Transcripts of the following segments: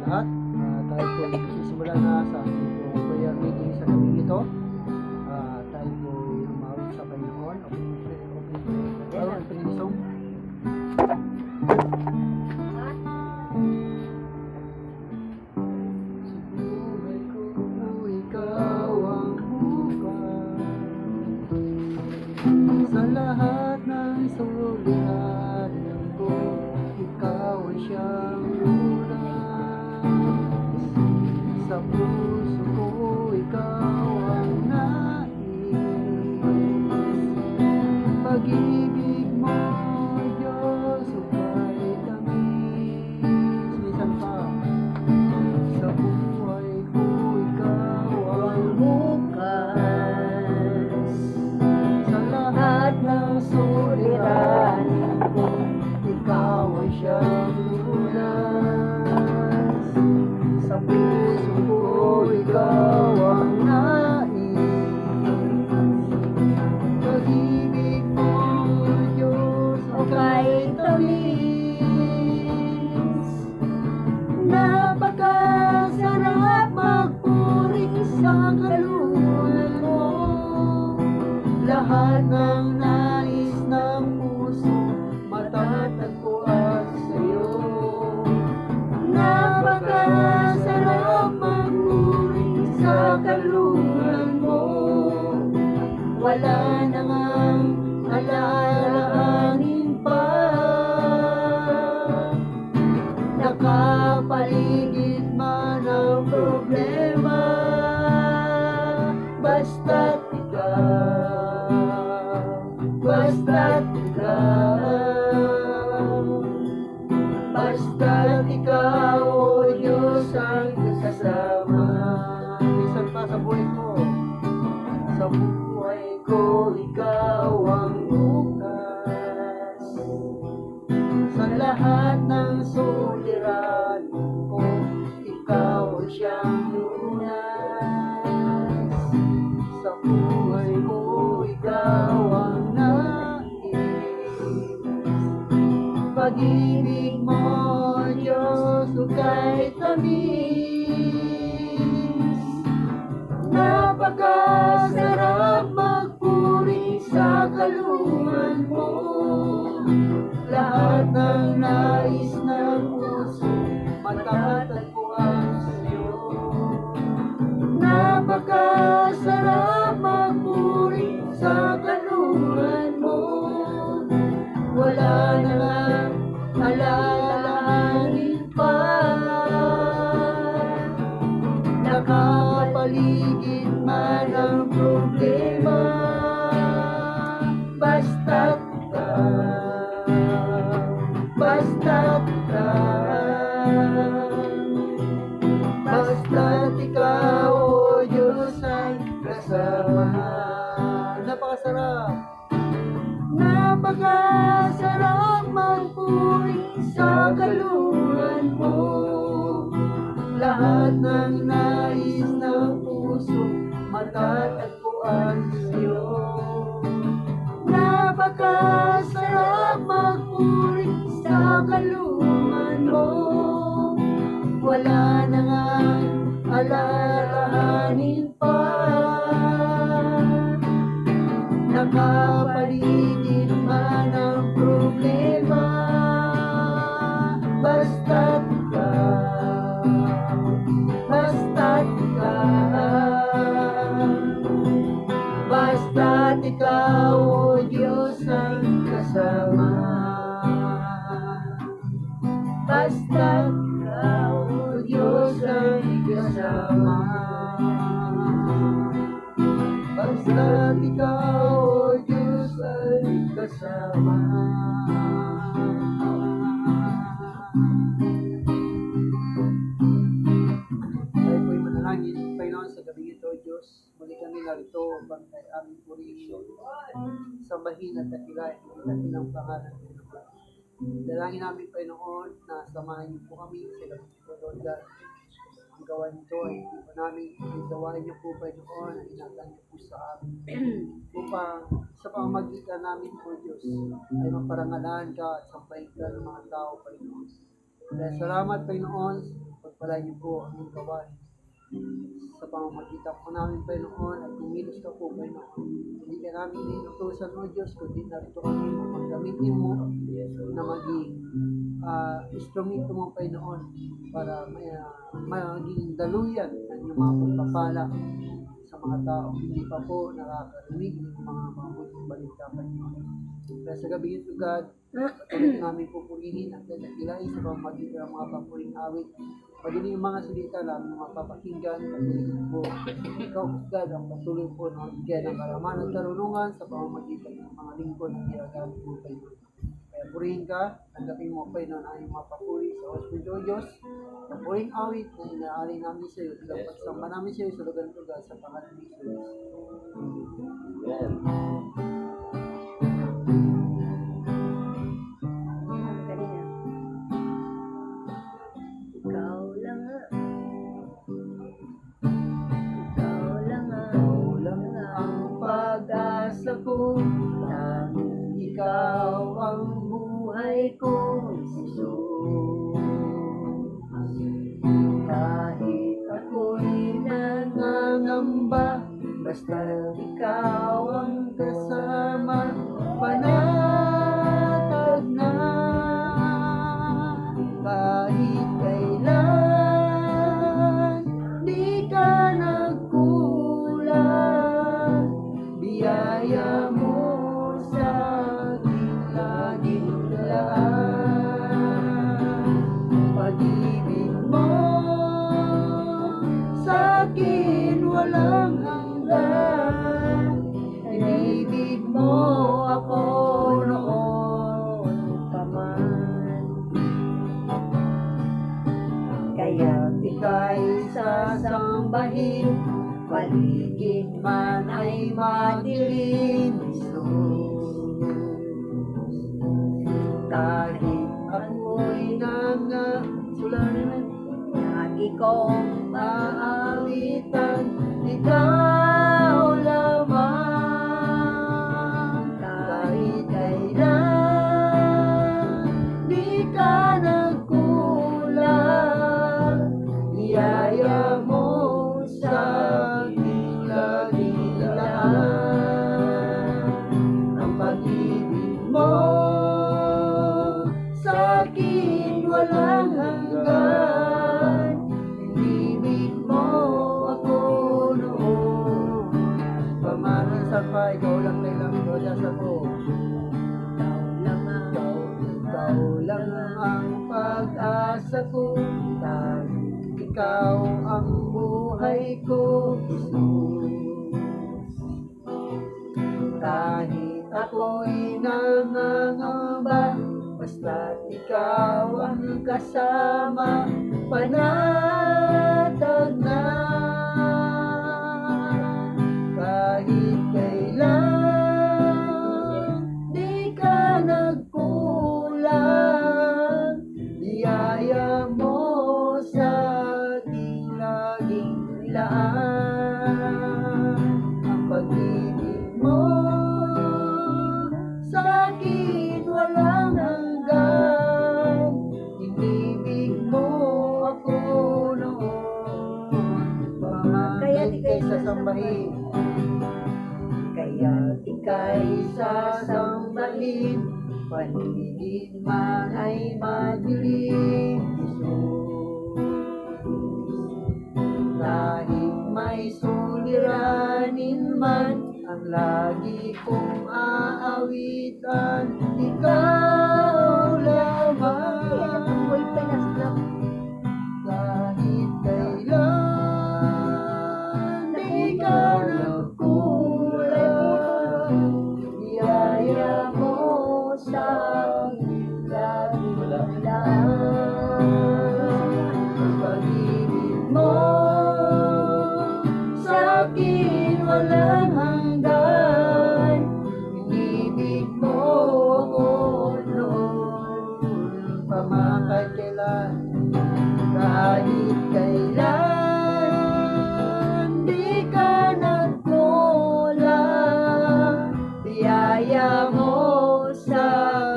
lahat. Tayo po magsisimula na sa ating pong prayer meeting sa gabi ito. Tayo po humawag sa Panginoon. Opening song. Sibuhay ko, ikaw ang bukas sa lahat ng suliranin ko. Ikaw ay siyang lunas sa puso ko. Ikaw ang nais, pag-ibig mo, Diyos, ukay tamis. Minsan pa sa buhay ko, ikaw ang bukas sa lahat ng suliranin ko. Ikaw ay siyang lunas sa puso ko. Ikaw ang nais, pag-ibig mo, Diyos, ukay tamis. Napakasarap magpuring sa kalooban mo. Lahat ng nais ng puso matatagpuan sa'yo. Napakasarap magpuring sa kalooban mo. Wala na ngang alalahanin pa. Nakapaligid man ang problema, basta't ikaw, basta't ikaw, o Diyos, ang kasama. Minsan pa sa buhay ko, ikaw ang bukas sa lahat ng suliranin ko. Ikaw ay siyang lunas sa buhay ko. Ikaw ang nais, pag-ibig mo, Diyos, ukay tamis. Napakasarap magpuri sa kalooban mo. Lahat ng nais ng puso matatagpuan sa'yo. Napakasarap magpuri sa kalooban mo. Wala na ngang alalahanin pa. Nakapaligid man ang problema, basta't ikaw, o Diyos, ay kasama. Napakasarap magpuri sa kalooban mo. Lahat ng nais ng puso matatagpuan sa'yo. Napakasarap magpuri sa kalooban mo. Wala na ngang alalahanin pa. Nakapaligid man ang problema, basta't ikaw, o Diyos, ay kasama. Basta't ikaw, o Diyos, ay kasama. Basta't ikaw, o Diyos, ay kasama. Tayo po'y manalangin. Panginoon, sa gabi ito, Diyos, muli kami narito upang kay aming purihin, sambahin at dakilain ang dakilang pangalan ng Panginoon. Dalangin namin, Panginoon, na samahan niyo po kami sa gabi ito, Lord God. Ang gawa nito ay hindi pa namin gawain niyo po, Panginoon, ang inatan niyo po sa amin upang sa pamamagitan namin po, Diyos, ay maparangalan ka at sampahin ka ng mga tao, Panginoon. Kaya salamat, Panginoon, pagpalain niyo po ang inyong gawain sa pamamagitan po namin, Panginoon, at kumilos ka po, Panginoon. Hindi ka namin inutusan, O Diyos, kundi narito kami upang gamitin mo na maging instrumento mo, Panginoon, para maging daluyan ng iyong mga pagpapala sa mga tao hindi pa po nakakarinig ng mga mabuting balita, Panginoon. Kaya sa gabi ito, God, patuloy namin pupurihin at dakilain sa pamamagitan ng mga papuring awit. Pagdating yung mga salita lang, mga papakinggan, patuloy po. Ikaw, God, ang patuloy po na bigyan ng karaman at karunungan sa pamamagitan ng mga lingkod na ginagamit mo, Panginoon. Kaya purihin ka, tanggapin mo, Panginoon, ang iyong mga papuri sa Hospital Diyos. Papuring awit na inaali namin sa iyo, ilang pagsamba namin sa iyo sa lugar-lugar sa pangalan ni Jesus. Pag-asa ko, tanging ikaw ang buhay ko, Jesus. Kahit ako'y nangangamba, basta ikaw ang kasama, panatag na. Kahit kailan, di ka nagkulang, biyaya mo sa aking laging dalaan. Pag-ibig mo sa akin walang hanggan. Inibig mo ako noon pa man. Kaya't ika'y sasambahin, paligid man ay madilim, Jesus. Kahit ako'y nangangasulan, lagi kong maawitan, ikaw lamang. Kahit kailan, di ka nagkulang, biyaya mo sa aking laging dalaan. Ang pag-ibig mo sa akin walang hanggan. Inibig mo ako noon pamansan pa, ikaw lang kailang pag-asa ko. Ikaw lang ang pag-asa ko, ikaw ang buhay ko, Jesus. Kahit ako'y nangangamba, basta't ikaw ang kasama, panatag na. Kahit kailan, di ka nagkulang, biyaya mo sa aking laging laan. Ang pag-ibig mo sa akin walang hanggan. Inibig mo ako noon pamangkin kay sasambahin. Kaya't ika'y sasambahin, paligid man ay madilim, Jesus. Kahit may suliranin man, ang lagi kong aawitan, ikaw lamang. Kahit kailan, di ka nagkulang, biyaya mo sa aking laging dalaan. Ang pag-ibig mo sa akin walang hanggan. Inibig mo ako noon pamakad kailan. Kahit kailan, di ka nagkulang, biyaya mo sa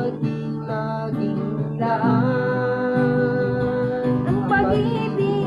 aking laging daan. Ang pag-ibig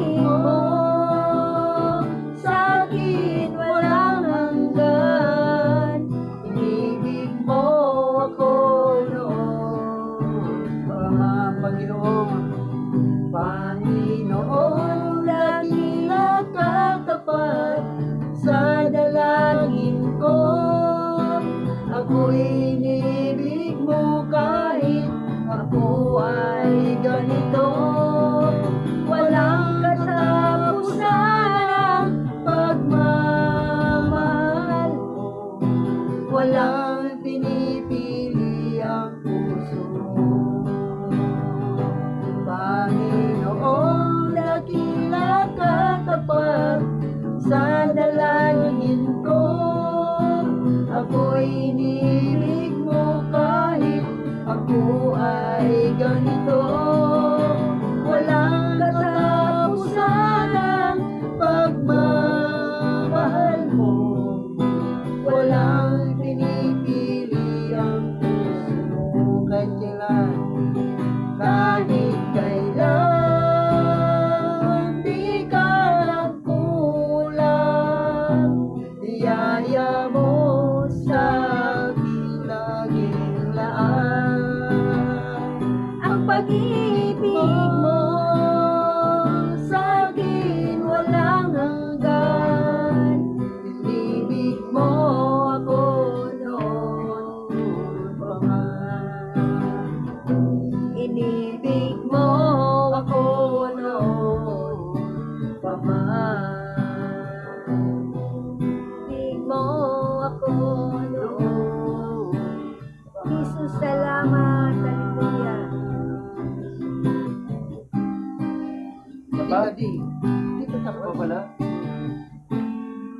Apa? Dito Apa tapos. pala?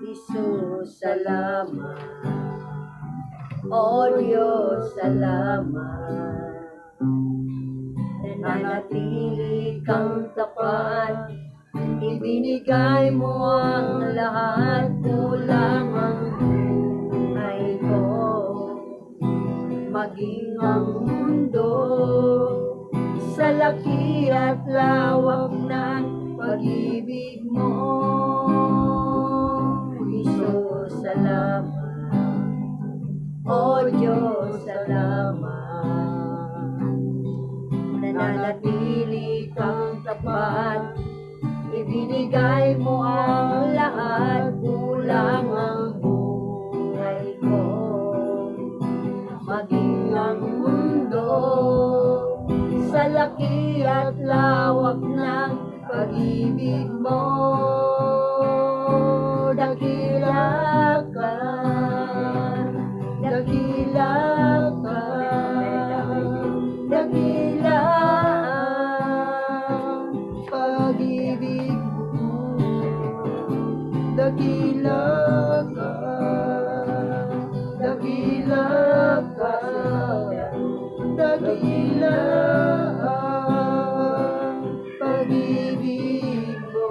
Jesus, salamat. O Diyos, salamat. Nananatili kang tapat. Ibinigay mo ang lahat. Kulang ang buhay ko. Maging ang mundo sa laki at lawak ng pag-ibig mo. Jesus, salamat. O Diyos, salamat. Nananatili kang tapat. Ibinigay mo ang lahat. Kulang ang buhay ko. Maging ang mundo sa laki at lawak ng pag-ibig mo. Dakila ka, dakila ka, dakila ang pag-ibig mo. Dakila ka, dakila ka, dakila ang pag-ibig mo.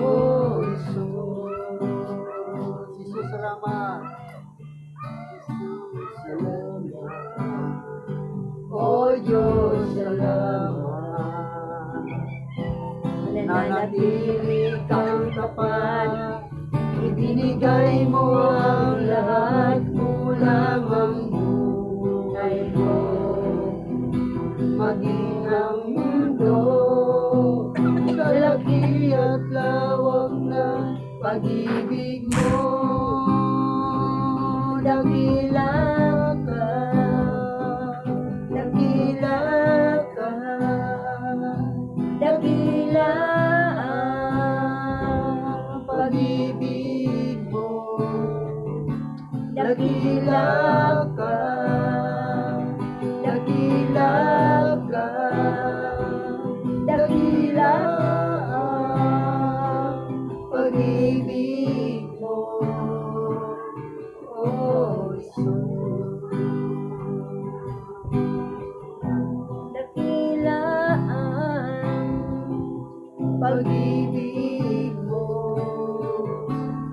Oh, Jesus, salamat. Jesus, salamat. O Diyos, salamat. Nananatili kang tapat. Ibinigay mo ang lahat. Kulang ang buhay ko. Maging ang mundo sa laki at lawak ng pag-ibig mo. Dakila ka, dakila ka, dakila ang pag-ibig mo. Dakila ka, dakila ka, dakila ang pag-ibig mo. Oh, Jesus. Dakila ang pag-ibig mo.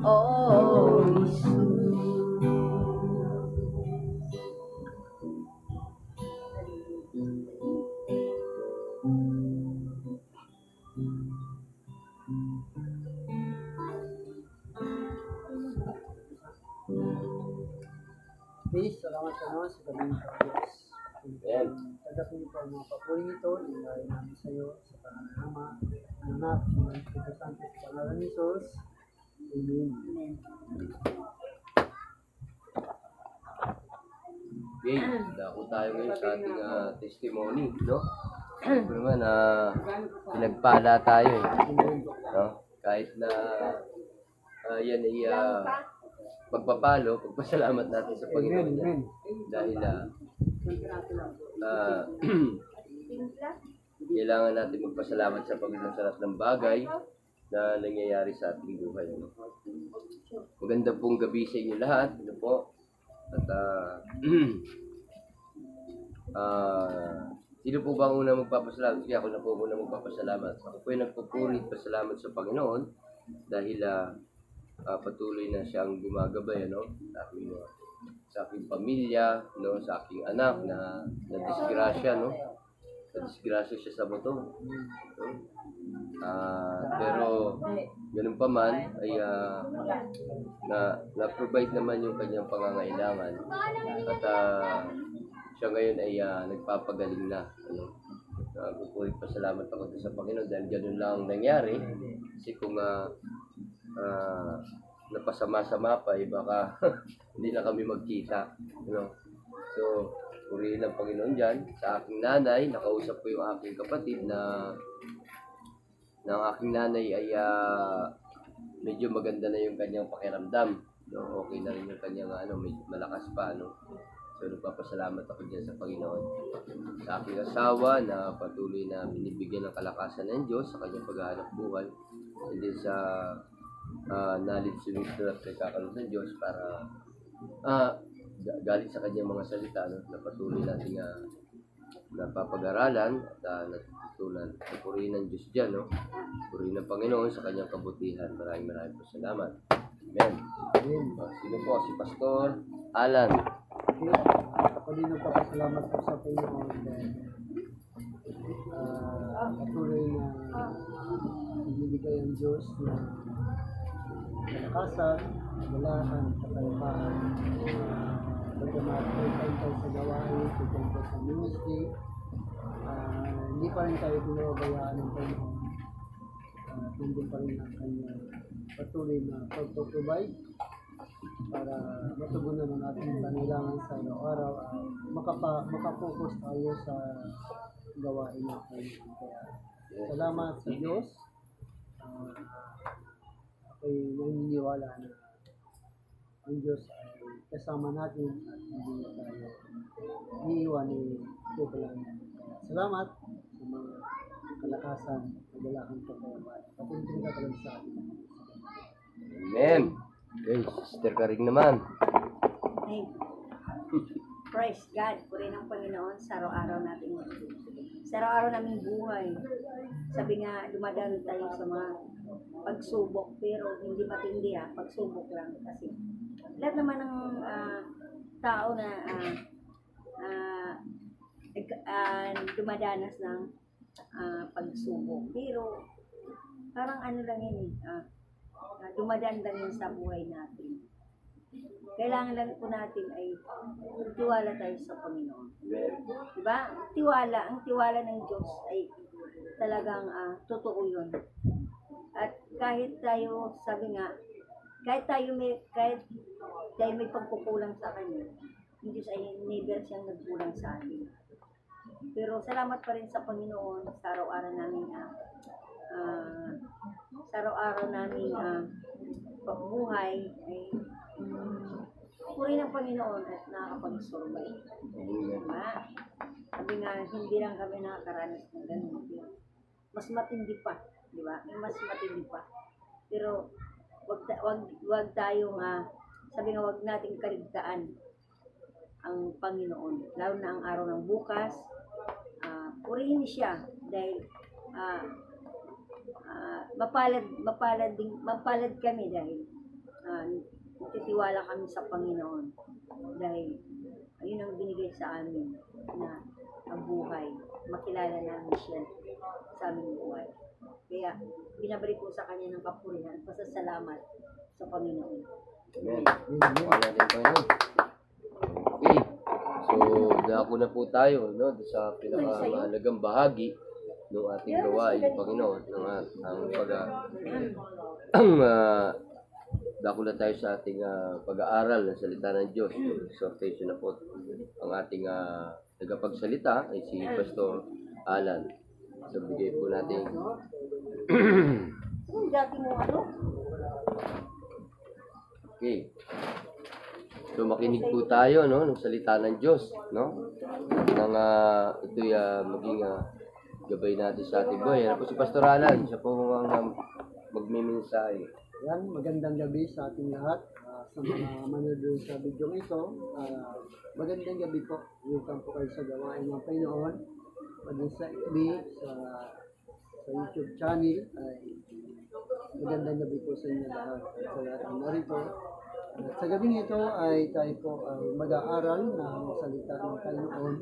Oh, Jesus. Please, salamat sa Diyos sa gabi ng Diyos. Ayan. Tagapin po ang mga papuri ito, inilay namin sa iyo sa pangalan ng Ama, ng Anak, ng Espiritu Santo, sa pangalan ni Jesus. Amen. Okay, dako tayo ngayon sa ating testimony, no? Ito naman, pinagpala tayo eh. No? Kahit na yan ay pagpasalamat natin sa Panginoon yan. Dahil kailangan natin magpasalamat sa Panginoon sa lahat ng bagay na nangyayari sa ating buhay. No? Maganda pong gabi sa inyo lahat. Ano po? At sino po ba ang unang magpapasalamat? Sige, ako na po muna magpapasalamat. Ako po ay nagpupuri at pasalamat sa Panginoon dahil patuloy na siyang gumagabay sa aking pamilya, no, sa aking anak na disgrasya, no. Na-disgrasya siya sa bato. No? Pero ganun pa man ay na-provide naman yung kanyang pangangailangan at siya ngayon ay nagpapagaling na. Ano? Nagpupulit pasalamat ako sa Panginoon dahil ganun lang ang nangyari. Kasi kung napasama-sama pa, baka hindi na kami magkita. You know? So, purihin ang Panginoon dyan. Sa aking nanay, nakausap ko yung aking kapatid na ng aking nanay ay medyo maganda na yung kanyang pakiramdam. No? Okay na rin yung kanyang medyo malakas pa. No? So nagpapasalamat ako dyan sa Panginoon. Sa aking asawa na patuloy na binibigyan ng kalakasan ng Diyos sa kanyang paghahanap buhay. And then sa knowledge and wisdom at nagkakaroon ng Diyos para galing sa kanyang mga salita, no, na patuloy natin napapag-aralan at natutunan. Purihin ng Diyos dyan, no? Purihin ng Panginoon sa kanyang kabutihan. Maraming po salamat. Amen. Amen. Sino po? Si Pastor Alan. Okay. Ako din nagpapasalamat po sa Panginoon dahil patuloy na ibibigay ang Diyos na kalakasan, kagalakan, kapayapaan. Bagamat may tayo sa gawain, tayo sa ministry, hindi pa rin tayo pinababayaan ng Panginoon. Nandun pa rin ang kanyang patuloy na pag-provide para matugunan ang ating pangailangan sa araw-araw at makapokus tayo sa gawain natin. Kaya salamat sa Diyos. Ako'y naniniwala na ang Diyos ay kasama natin at hindi na tayo iiwan ni Tukulan. Salamat sa mga kalakasan, kagalakan, kapayapaan. Patuloy ka lang sa atin. Amen. Okay, Sister Karing naman. Ay, praise God, purihin ang Panginoon sa araw-araw natin. Sa araw-araw naming buhay. Sabi nga, dumadaan tayo sa mga pagsubok, pero hindi matindi pagsubok lang. Kasi lahat naman ng tao na dumadanas ng pagsubok. Pero parang ano lang yun dumadaan lang yun sa buhay natin. Kailangan lang po natin ay tiwala tayo sa Panginoon. Diba? Ang tiwala ng Diyos ay talagang totoo yun. At kahit tayo, sabi nga, kahit tayo may pagkukulang sa Kanya, yung Diyos ay never siyang nagkulang sa atin. Pero salamat pa rin sa Panginoon sa araw-araw namin pagbuhay ay purihin ng Panginoon at nakakapag-survive. Diba? Sabi nga, hindi lang kami nakakaranas ng ganun. Mas matindi pa. Diba? Mas matindi pa. Pero wag tayong sabi nga, wag nating kaligtaan ang Panginoon. Lalo na ang araw ng bukas. Purihin siya dahil mapalad kami dahil titiwala kami sa Panginoon dahil ayun ang binigay sa amin na ang buhay, makilala namin siya sa aming buhay. Kaya binabalik ko sa kanya ng kapurihan, pasasalamat sa Panginoon. Amen. Wala din Panginoon. Okay. So, dako na po tayo, no, sa pinakamahalagang bahagi ng ating gawain, Panginoon, dako na tayo sa ating pag-aaral ng salita ng Diyos. Exhortation na po. Ang ating tagapagsalita ay si Pastor Alan. So, bigay po natin. Okay. So, makinig po tayo, no, ng salita ng Diyos, no? Nang ito'y maging gabay natin sa ating buhay. Yan po si Pastor Alan. Siya po ang magmimensahe. Yan, magandang gabi sa ating lahat. Sa mga manonood sa video ito, magandang gabi po. Welcome po kayo sa gawain ng Panginoon. Maging sa FB, sa YouTube channel, ay magandang gabi po sa inyo lahat. Sa lahat ng narito. At sa gabing ito ay tayo po mag-aaral ng salita ng Panginoon.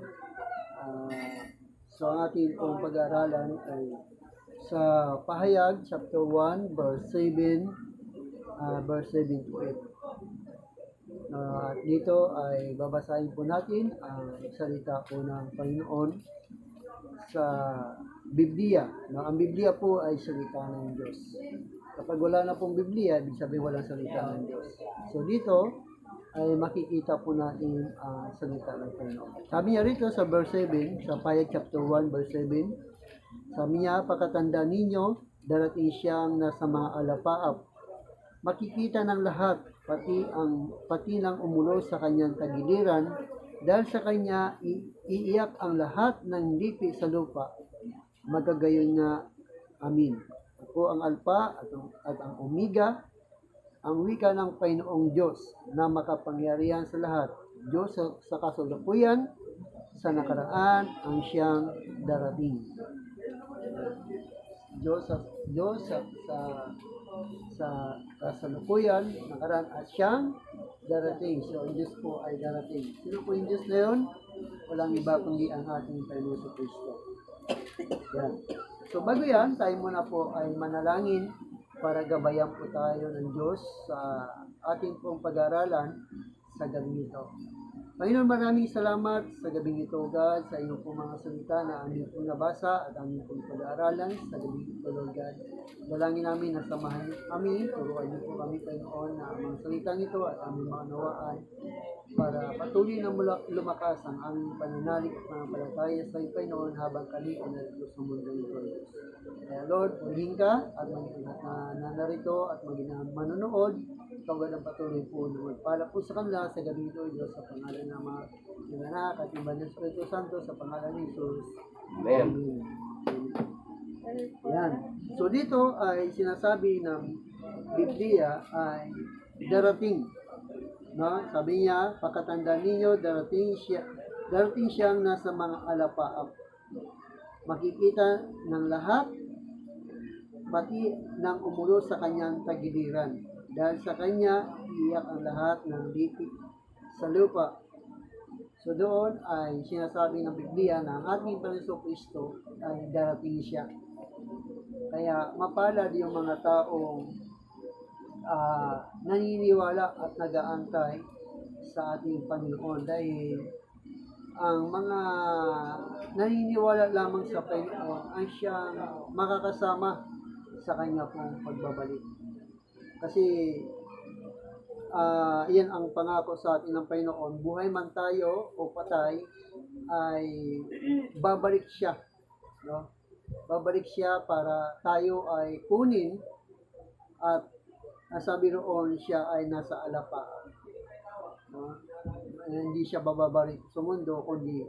So ang ating pong pag-aaralan ay sa Pahayag, chapter 1, verse 7, verse 7 to 8. At dito ay babasahin po natin ang salita po ng Panginoon sa Biblia. Ang Biblia po ay salita ng Diyos. Kapag wala na pong Biblia, ibig sabihin walang salita ng Diyos. So dito ay makikita po natin ang salita ng Panginoon. Sabi niya rito sa verse 7, sa Pahayag chapter 1, verse 7, sabi niya, "Pakatanda ninyo, darating siyang nasa mga alapaap. Makikita ng lahat, pati ng umulo sa kanyang tagiliran, Dahil sa kanya, iiyak ang lahat ng lipi sa lupa. Magagayon nga, amin. Ako ang Alpha at ang Omega, ang wika ng Panginoong Diyos na makapangyarihan sa lahat. Diyos sa kasalukuyan, sa nakaraan, ang siyang darating. Diyos sa kasalukuyan, nakaraan at siyang darating. So, ang Diyos po ay darating. Sino po yung Diyos na yun? Walang iba kundi ang ating Panginoon sa Kristo. Yan. So, bago yan, tayo muna po ay manalangin para gabayan po tayo ng Diyos sa ating pong pag-aaralan sa gabi ito. Panginoon, maraming salamat sa gabing ito, God, sa iyong pong mga salita na aming pong nabasa at aming pong pag-aaralan sa gabing ito, Lord God. Dalangin namin na samahan kami, turuan niyo po kami, Panginoon, na ang mga salitang ito at aming mga nawaan para patuloy na lumakas ang aming pananalig at pananampalataya sa iyo, Panginoon, habang kami ay narito sa mundo nito, Diyos. Kaya, Lord, purihin ka at maging na narito at maging manonood. Ikaw ang patuloy po na magpala po sa kanila sa gabi ito, Diyos, sa pangalan ng mga anak at iba ng Espiritu Santo, sa pangalan ni Jesus. Amen. Yan. So dito ay sinasabi ng Biblia ay darating. No? Sabi niya, pagkatanda ninyo, darating siyang nasa mga alapaap. Makikita ng lahat, pati ng umulo sa kanyang tagiliran. Dahil sa kanya, iiyak ang lahat ng lipi sa lupa. So doon ay sinasabi ng Biblia na ang ating Panginoon Kristo ay darating siya. Kaya mapalad yung mga taong naniniwala at nag-aantay sa ating Panginoon dahil ang mga naniniwala lamang sa Panginoon ay siyang makakasama sa kanya pong pagbabalik. Kasi yan ang pangako sa atin ng Panginoon, buhay man tayo o patay ay babalik siya, no? Babalik siya para tayo ay kunin at nasabi roon siya ay nasa alapa, no? Hindi siya bababalik sa mundo kundi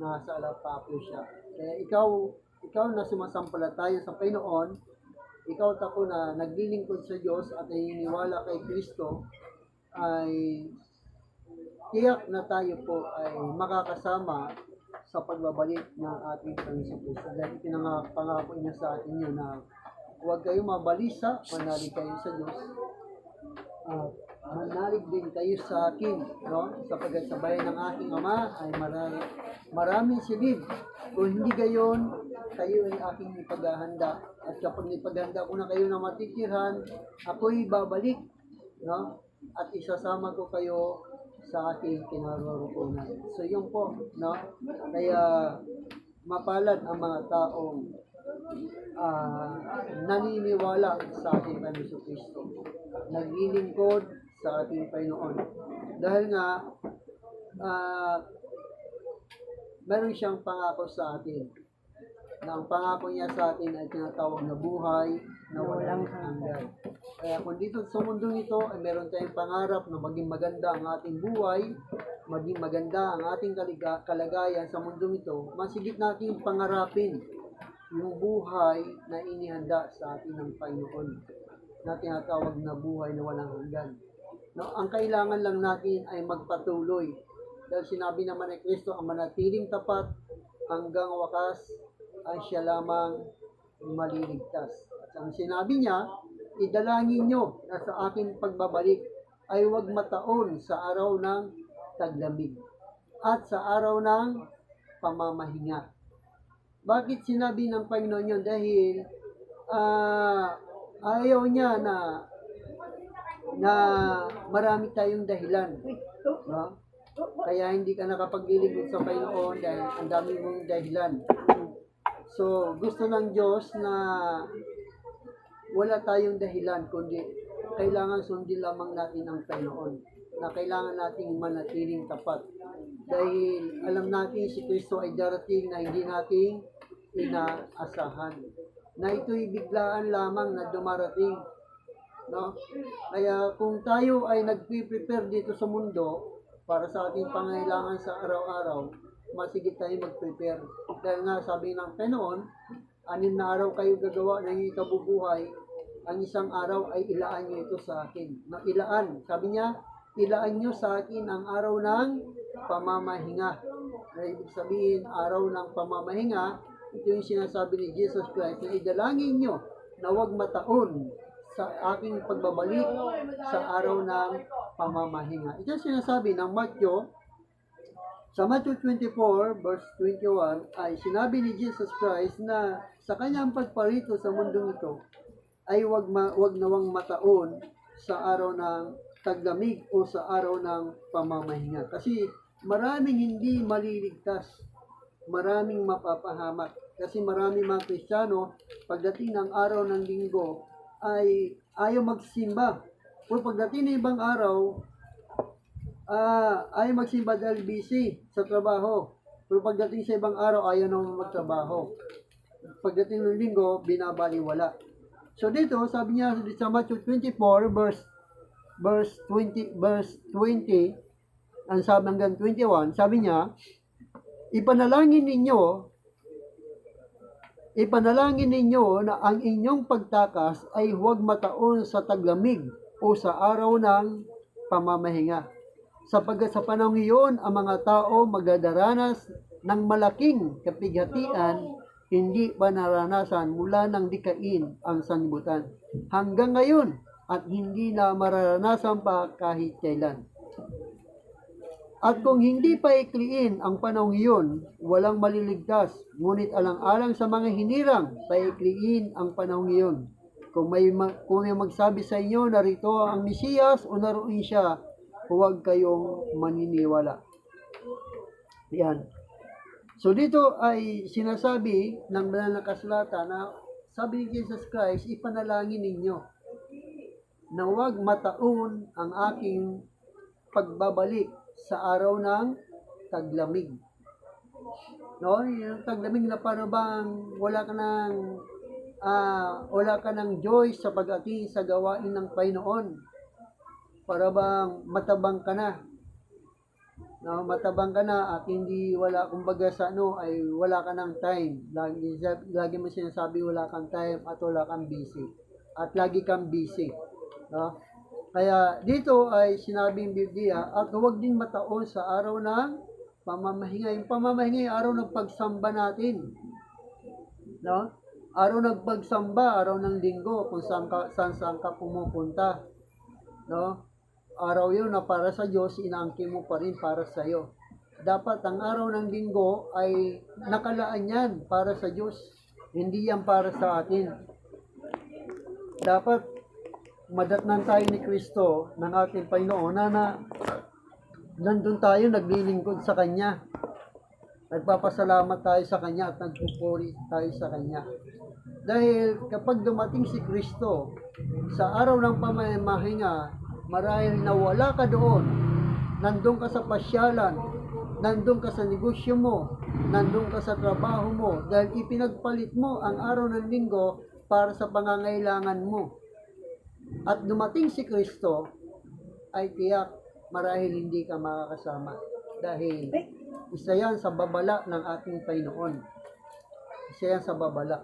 nasa alapa po siya. Kaya ikaw na sumasampalataya sa Panginoon, ikaw at ako na naglilingkod sa Diyos at naniniwala kay Kristo, ay tiyak na tayo po ay makakasama sa pagbabalik ng ating Panginoon Kristo. Dahil pinangako niya sa atin yun na huwag kayong mabalisa, manalig kayo sa Diyos. Manalig din kayo sa akin, no? Sapagkat sa bayan ng aking Ama ay maraming silid. Kung hindi gayon, kayo ay aking ipaghahanda. At kapag ipaghanda ko na kayo na matitirhan, ako'y babalik, no? At isasama ko kayo sa aking kinaroroonan. So yun po, no? Kaya mapalad ang mga taong naniniwala sa ating Panginoon Kristo, naglilingkod sa ating Panginoon. Dahil nga, meron siyang pangako sa atin. Na ang pangako niya sa atin ay tinatawag na buhay na walang hanggan. Kaya kung dito sa mundo nito ay meron tayong pangarap na maging maganda ang ating buhay, maging maganda ang ating kalagayan sa mundo nito, masigit nating pangarapin yung buhay na inihanda sa atin ng Panginoon na tinatawag na buhay na walang hanggan. No, ang kailangan lang natin ay magpatuloy. Dahil sinabi naman ni Kristo, ang manatiling tapat hanggang wakas ay siya lamang maliligtas. At ang sinabi niya, idalangin nyo na sa aking pagbabalik ay huwag mataon sa araw ng taglamig at sa araw ng pamamahinga. Bakit sinabi ng Panginoon yun? Dahil ayaw niya na marami tayong dahilan. No? Kaya hindi ka nakapaglilingkod sa Panginoon dahil ang dami mong dahilan. So, gusto ng Diyos na wala tayong dahilan, kundi kailangan sundin lamang natin ang Panginoon, na kailangan nating manatiling tapat. Dahil alam natin si Kristo ay darating na hindi nating inaasahan. Na ito'y biglaan lamang na dumarating. No? Kaya kung tayo ay nagpe-prepare dito sa mundo para sa ating pangailangan sa araw-araw, masigit tayo mag-prepare. Dahil nga sabi ng Panginoon, 6 na araw kayo gagawa ng ikabubuhay, ang isang araw ay ilaan nyo ito sa akin. Na ilaan, sabi niya, ilaan nyo sa akin ang araw ng pamamahinga. Na ibig sabihin, araw ng pamamahinga, ito yung sinasabi ni Jesus Christ, na idalangin nyo na huwag mataon sa aking pagbabalik sa araw ng pamamahinga. Ito yung sinasabi ng sa Matthew 24, verse 21, ay sinabi ni Jesus Christ na sa kanyang pagparito sa mundong ito, ay wag nawang mataon sa araw ng taglamig o sa araw ng pamamahinga. Kasi maraming hindi maliligtas, maraming mapapahamak. Kasi maraming mga Kristiyano, pagdating ng araw ng linggo, ay ayaw magsimba. O pagdating ng ibang araw, ayaw magsimba dahil busy sa trabaho. Pero pagdating sa ibang araw, ayaw naman magtrabaho. Pagdating ng linggo, binabaliwala. So dito, sabi niya sa Matthew 24, verse 20, ang sabi hanggang 21, sabi niya, ipanalangin ninyo na ang inyong pagtakas ay huwag mataon sa taglamig o sa araw ng pamamahinga. Sapagkat sa panahon iyon, ang mga tao magdadaranas ng malaking kapighatian, hindi pa naranasan mula ng dikain ang sanlibutan hanggang ngayon at hindi na mararanasan pa kahit kailan. At kung hindi pa ikliin ang panahong iyon, walang maliligtas, ngunit alang-alang sa mga hinirang, paikliin ang panahong iyon. Kung may magsabi sa inyo, narito ang Mesiyas o naroon siya, huwag kayong maniniwala. Yan. So dito ay sinasabi ng banal na kasulatan na sabi ni Jesus Christ, ipanalangin ninyo na huwag mataon ang aking pagbabalik sa araw ng taglamig. No, yung taglamig na para bang wala ka ng joy sa pag-ating sa gawain ng Panginoon. Para bang matabang ka na. No, matabang ka na at hindi wala kumbaga sa ay wala ka ng time. Lagi mo sinasabi wala kang time at wala kang busy. At lagi kang busy. No? Kaya dito ay sinabing Biblia at huwag din mataon sa araw ng pamamahinga. Yung pamamahinga yung araw ng pagsamba natin. No? Araw ng pagsamba, araw ng linggo kung saan ka pumupunta. No? Araw yun na para sa Diyos, inaangkin mo pa rin para sa iyo. Dapat ang araw ng linggo ay nakalaan yan para sa Diyos. Hindi yan para sa atin. Dapat madatnan tayo ni Kristo ng ating Panginoon na nandun tayo naglilingkod sa Kanya. Nagpapasalamat tayo sa Kanya at nagpupuri tayo sa Kanya. Dahil kapag dumating si Kristo sa araw ng pamamahinga, marahil nawala ka doon, nandun ka sa pasyalan, nandun ka sa negosyo mo, nandun ka sa trabaho mo, dahil ipinagpalit mo ang araw ng linggo para sa pangangailangan mo. At dumating si Kristo, ay tiyak marahil hindi ka makakasama. Dahil isa yan sa babala ng ating Panginoon. Isa yan sa babala.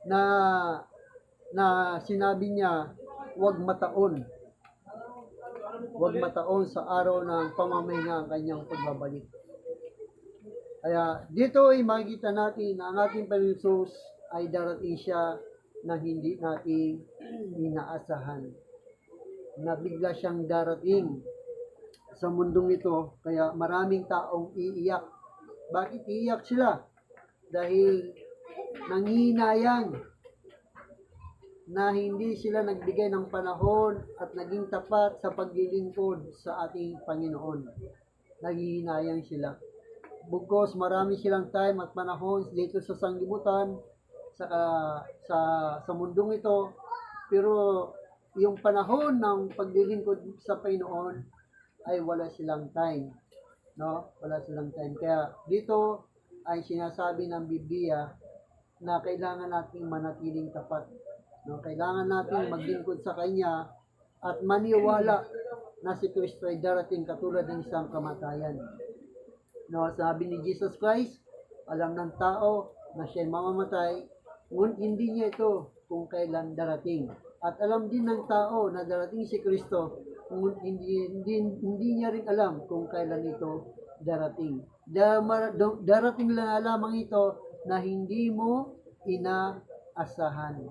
Na sinabi niya, huwag mataon. Huwag mataon sa araw ng pamamahinga ang kanyang pagbabalik. Kaya dito ay makikita natin na ang ating Panginoon Jesus ay darating siya na hindi natin inaasahan. Na bigla siyang darating sa mundong ito, kaya maraming taong iiyak. Bakit iiyak sila? Dahil nangihinayang na hindi sila nagbigay ng panahon at naging tapat sa paglilingkod sa ating Panginoon. Nanghihinayang sila. Bugos marami silang time at panahon dito sa sanglibutan, sa mundong ito, pero yung panahon ng paglilingkod sa Panginoon ay wala silang time. No? Wala silang time. Kaya dito ay sinasabi ng Biblia na kailangan nating manatiling tapat. No, kailangan natin maglingkod sa Kanya at maniwala na si Kristo ay darating katulad ng isang kamatayan. No, sabi ni Jesus Christ, alam ng tao na siya ay mamamatay, ngunit hindi niya ito kung kailan darating. At alam din ng tao na darating si Kristo, ngunit hindi niya rin alam kung kailan ito darating. Darating na lamang ito na hindi mo inaasahan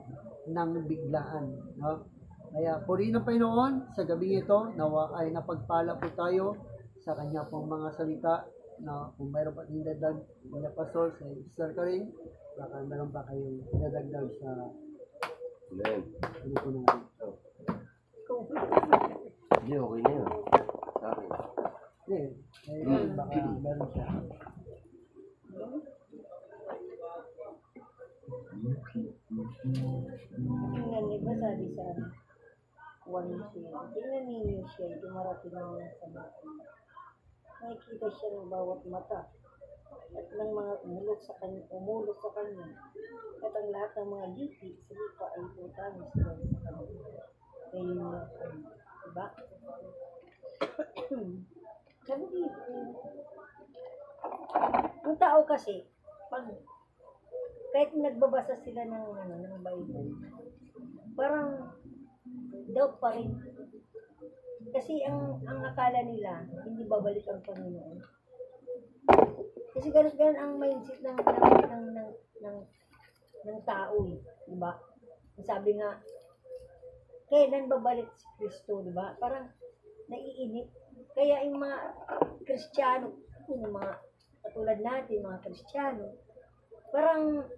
ng biglaan. No? Kaya purihin ng Panginoon sa gabing ito, nawa ay napagpala po tayo sa kanya pong mga salita. No? Kung mayroon pa din dadag na pastor sa Sister Karin, baka meron pa kayong dadagdag sa Amen. ano po natin. Hindi, okay na yun. Sa akin. Baka meron siya. Tingnan niyo ba sabi sa 1 tingnan ninyo siya, dumarating na sa mata. Nakikita siya ng bawat mata at ng mga umulot sa kanya. At ang lahat ng mga lipi sa lupa ay putamis doon sa kanya. Kaya yun na, diba? Sabi dito, ang tao kasi, pag kahit nagbabasa sila ng Bible, parang doubt pa rin. Kasi ang akala nila, hindi babalik ang Panginoon. Kasi ganun ang mindset ng tao eh, di ba? Sabi nga, kailan babalik si Kristo, di ba? Parang naiinip. Kaya yung mga Kristiyano, yung mga katulad natin, mga Kristiyano, parang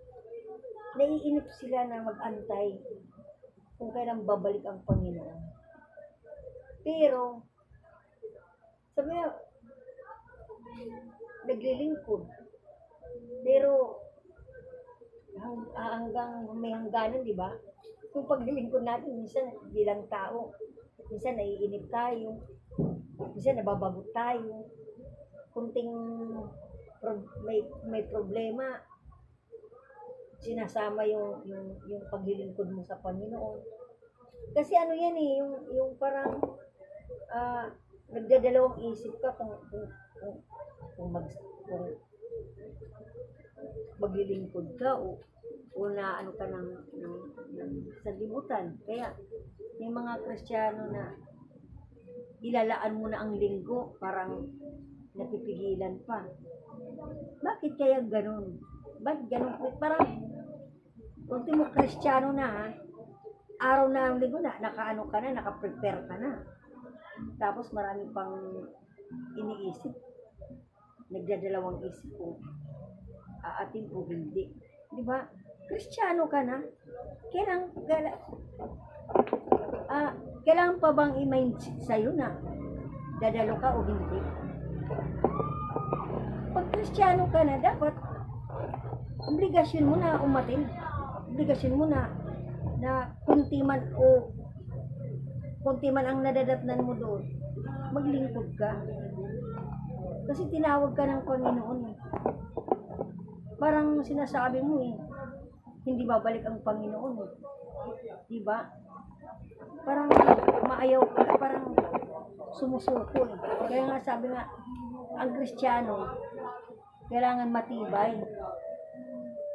naiinip sila na mag-antay kung kailan babalik ang Panginoon. Pero, sabi nga, naglilingkod. Pero, hanggang may hangganan, di ba? Kung paglilingkod natin, minsan bilang tao, minsan naiinip tayo, minsan nababagot tayo, kunting may problema, sinasama yung paglilingkod mo sa Panginoon. Kasi ano yan eh, yung parang nagdadalawang isip ka kung maglilingkod ka o na ano ka ng sanlibutan. Kaya yung mga Kristiyano na ilalaan mo na ang linggo, parang napipigilan pa. Bakit kaya ganun? Bakit ganun? Parang ultimo Kristiyano na ha, araw na ang linggo na, nakaano ka na, nakaprepare ka na. Tapos marami pang iniisip, nagdadalawang isip kung aatin o hindi. Di ba? Kristiyano ka na, kailangan pa bang i-mindset sa'yo na dadalo ka o hindi? Pag Kristiyano ka na, dapat obligasyon mo na umatin. Obligasyon mo na kunti man ang nadadatnan mo doon, maglingkod ka. Kasi tinawag ka ng Panginoon eh. Parang sinasabi mo eh, hindi babalik ang Panginoon eh. Diba? Parang maayaw ka, parang sumusuko eh. Kaya nga sabi nga, ang Kristiyano, kailangan matibay.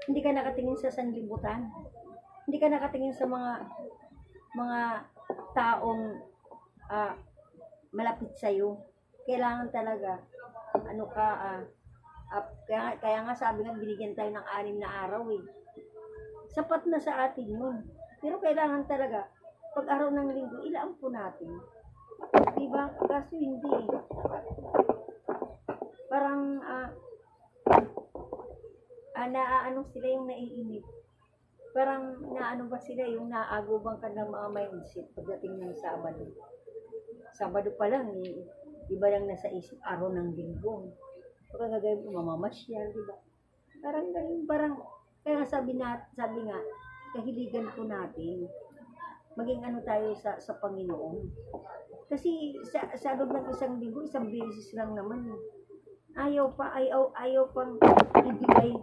Hindi ka nakatingin sa sanlibutan. Hindi ka nakatingin sa mga taong malapit sa'yo. Kailangan talaga, kaya nga sabi nga, binigyan tayo ng 6 na araw eh. Sapat na sa atin yun. Pero kailangan talaga, pag araw ng linggo, ilaan po natin. Diba? Kaso hindi eh. Parang, naaano sila yung naiinip. Parang naano ba sila yung naaagubang ka ng mga mindset pagdating ng Sabado. Sabado pa lang eh, iba lang nasa isip araw ng linggo. Pag gagawin ko mamamasyal, di ba? Parang ganun, kaya sabi nga, kahiligan po natin, maging ano tayo sa Panginoon. Kasi sa loob ng isang linggo, isang beses lang naman eh. Ayaw pang ibigay.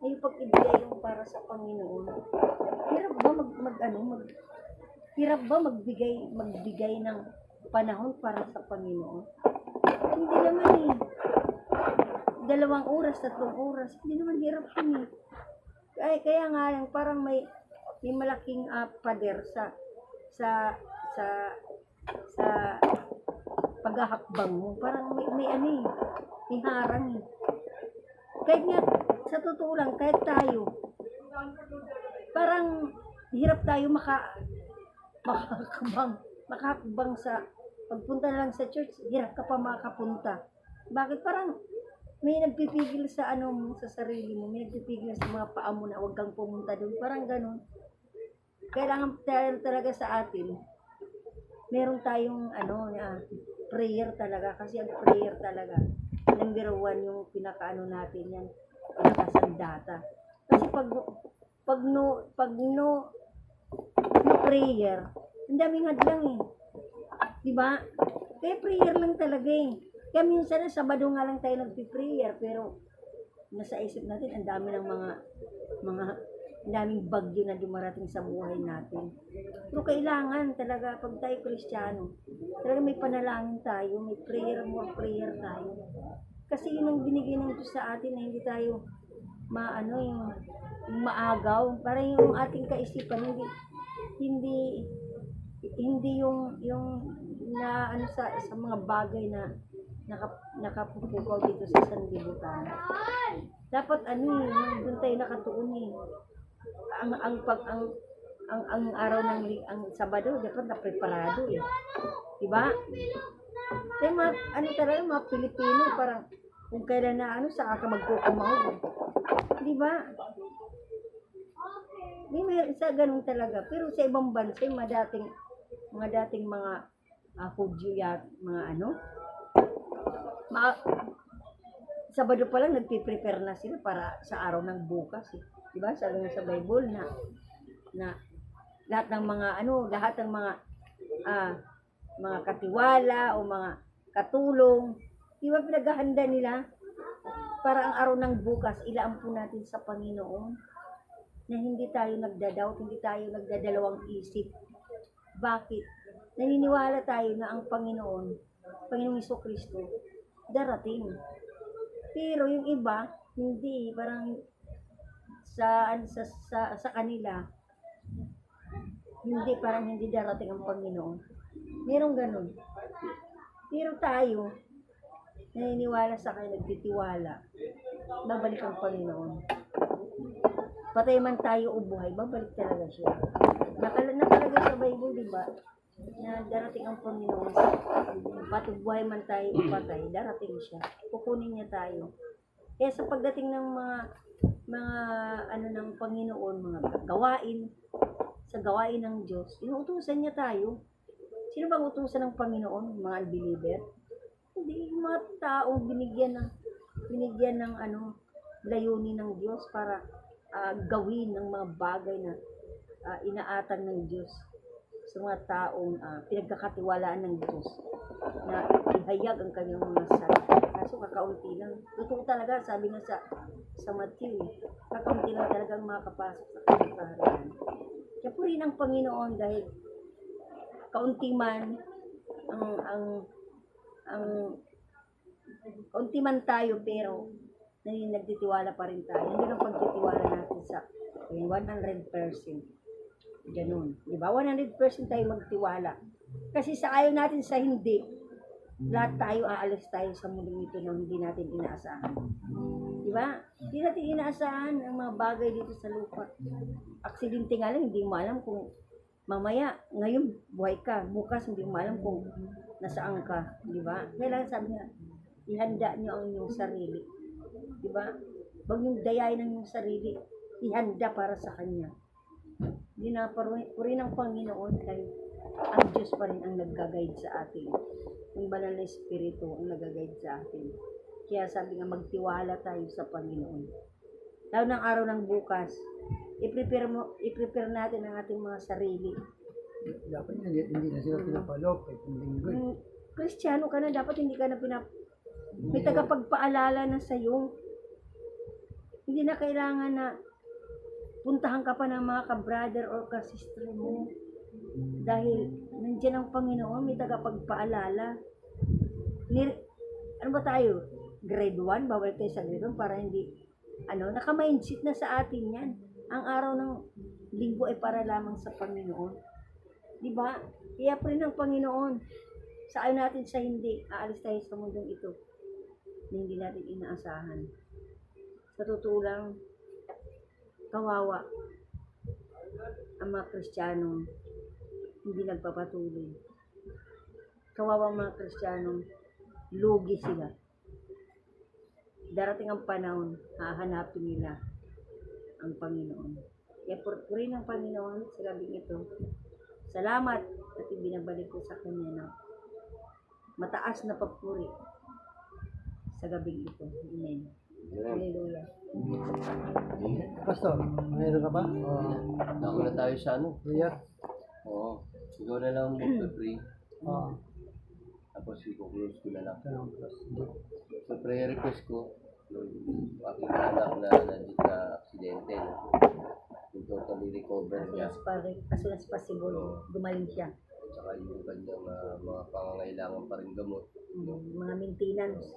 Ayaw pang ibigay yung para sa Panginoon. Hirap ba hirap ba magbigay ng panahon para sa Panginoon? Hindi naman eh. 2 oras, 3 oras, hindi naman hirap yun eh. Kaya nga lang, parang may malaking pader sa sa sa paghahakbang mo. Parang may ano eh, may harang eh. Kahit nga, sa totoo lang, kahit tayo, parang hirap tayo makahakbang sa pagpunta na lang sa church, hirap ka pa makapunta. Bakit? Parang may nagpipigil sa ano mo, sa sarili mo, may nagpipigil sa mga paa mo na huwag kang pumunta doon. Parang ganun. Kailangan talaga sa atin, meron tayong prayer talaga. Kasi ang prayer talaga, number 1 yung pinakaano natin yan, pinakasandata. Kasi pag no prayer, ang daming hadlang eh. Diba? Kaya prayer lang talaga eh. Kaya minsan na Sabado nga lang tayo nagpi-prayer, pero nasa isip natin ang dami ng mga ang daming bagyo na dumarating sa buhay natin. Pero kailangan talaga, pag tayo Kristiyano, talaga may panalangin tayo, may prayer tayo. Kasi yun ang binigay ng Diyos sa atin na hindi tayo yung maagaw. Para yung ating kaisipan, hindi yung na sa mga bagay na nakapupukaw dito sa sanlibutan. Dapat doon tayo nakatuon eh. Ang araw ng ang Sabado dapat napreparado eh. Diba? Kaya talaga mga Pilipino parang kung kailan na saka ka magkukumahog. Diba? May isa ganun talaga. Pero sa ibang bansa, mga dating mga Hudyo Sabado pa lang nagpiprepare na sila para sa araw ng bukas eh. Diba? Sabi nga sa Bible na lahat ng mga katiwala o mga katulong, diba pinaghahanda nila para ang araw ng bukas ilaan po natin sa Panginoon na hindi tayo nagda-doubt, hindi tayo nagdadalawang isip. Bakit? Naniniwala tayo na ang Panginoong Jesucristo darating. Pero yung iba, hindi, parang sa kanila, parang hindi darating ang Panginoon. Merong ganun. Pero tayo, naniniwala sa kanya, nagtitiwala, babalik ang Panginoon. Patay man tayo o buhay, babalik talaga siya. Nakalagay sa Bible, diba? Na darating ang Panginoon. Buhay man tayo o patay, darating siya. Kukunin niya tayo. Kaya sa pagdating ng mga ng Panginoon, mga gawain, sa gawain ng Diyos, inuutusan niya tayo. Sino bang utusan ng Panginoon? Mga unbeliever? Hindi, yung mga taong binigyan ng layunin ng Diyos para gawin ng mga bagay na inaatang ng Diyos sa mga taong pinagkakatiwalaan ng Diyos na ihayag ang kanyang mga salita. Kaso kakaunti lang. Totoo talaga, sabi nga sa Matthew, kakaunti lang talaga ang makakapasok sa kanyang kaharian. Kaya purihin ang Panginoon dahil kaunti man kaunti man tayo, pero nagtitiwala pa rin tayo. Hindi lang pagtitiwala natin sa 100%. Ganun. Diba? 100% tayo magtiwala. Kasi sa ayaw natin sa hindi, lahat tayo aalis tayo sa muling ito na hindi natin inaasahan. Diba? Hindi natin inaasahan ang mga bagay dito sa lupa. Aksidente nga lang, hindi mo alam kung mamaya, ngayon buhay ka, bukas hindi mo alam kung nasaan ka. Diba? Kailangan sabi nga, ihanda nyo ang inyong sarili. Diba? Huwag niyong dayain ang inyong sarili, ihanda para sa Kanya. Hindi na puri ng Panginoon dahil ang Diyos pa rin ang nag-guide sa atin. Ang banal na Espiritu ang nag-guide sa atin. Kaya sabi nga, magtiwala tayo sa Panginoon. Lalo ng araw ng bukas, i-prepare natin ang ating mga sarili. Dapat hindi na sila pinapalok. Kristiyano ka na, dapat hindi ka na may tagapagpaalala na sa'yo. Hindi na kailangan na puntahan ka pa ng mga ka-brother or ka-sister mo. Dahil nandiyan ang Panginoon, may tagapagpaalala. Ano ba tayo? Grade 1, bawal tayo sa grade 1 para hindi, naka-mindset na sa atin yan. Ang araw ng linggo ay para lamang sa Panginoon. Di ba? Kaya pa rin ng Panginoon. Sa ayaw natin sa hindi, aalis tayo sa mundong ito na hindi natin inaasahan. Sa totoo lang, kawawa ang mga Kristiyanong hindi nagpapatuloy. Kawawa ang mga Kristiyanong lugi sila. Darating ang panahon, hahanapin nila ang Panginoon. Kaya purihin ng Panginoon sa gabing ito. Salamat at ibinabalik ko sa Kanya na mataas na papuri sa gabing ito. Amen. Hallelujah. Pastor, mayroon ka ba? Ako na tayo sa ano. Prayer? Oo. Ikaw na lang mag-pray. Oo. Tapos i-close ko na lang. Tanong plus. So, prayer request ko, yung aking anak na aksidente, no? Yung totally recover niya. As soon as possible, gumaling siya. At saka yung kanyang mga pangangailangan pa rin gamot. No? Mga maintenance.